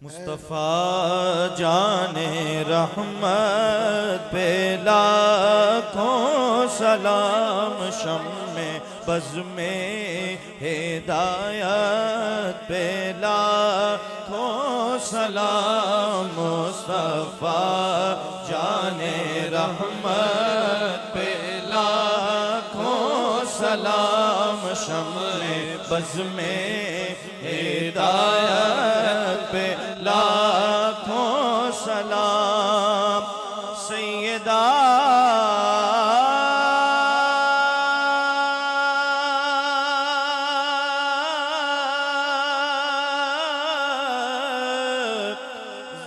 مصطفیٰ جان رحمت پہ لاکھوں سلام، شمع بزم ہدایت پہ لاکھوں سلام، مصطفیٰ جان رحمت پہ لاکھوں سلام، شمع بزم ہدایت پہ لاکھوں سلام، سیدہ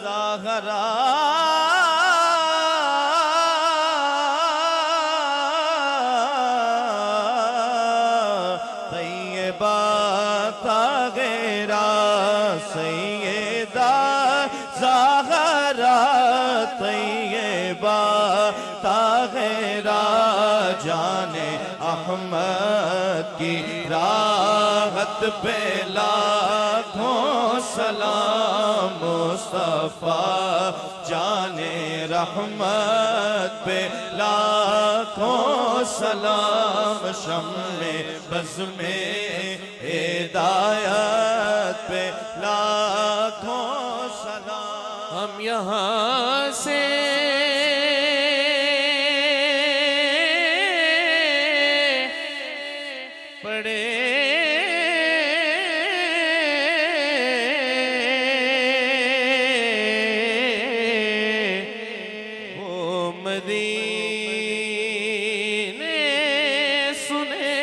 زہرا طیبہ طاہرہ، سیدہ زہرا طیبہ طاہرہ، جان احمد کی راحت پہ لاکھوں سلام، مصطفیٰ جان رحمت پہ لاکھوں سلام، شمع بزم ہدایت پہ لاکھوں سلام۔ ہم یہاں سے پڑھے وہ مدینے سنے،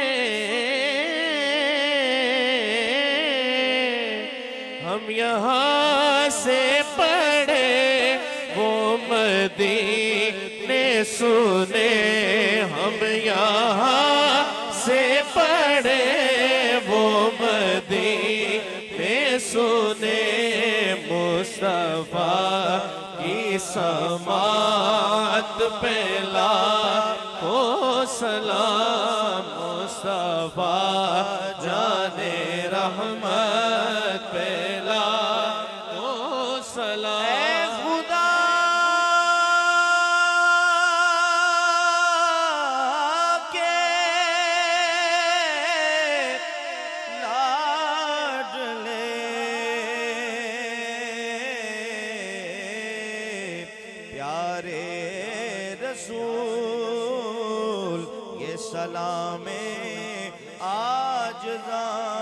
ہم یہاں سے پڑھے وہ مدینے سنے، ہم یہاں سے پڑھے وہ مدینے سنے، مصطفیٰ کی سماعت پہ لاکھوں سلام، مصطفیٰ جان رحمت پہ لاکھوں سلام۔ اے خدا کے لاڈلے پیارے رسول، یہ سلام عاجزاں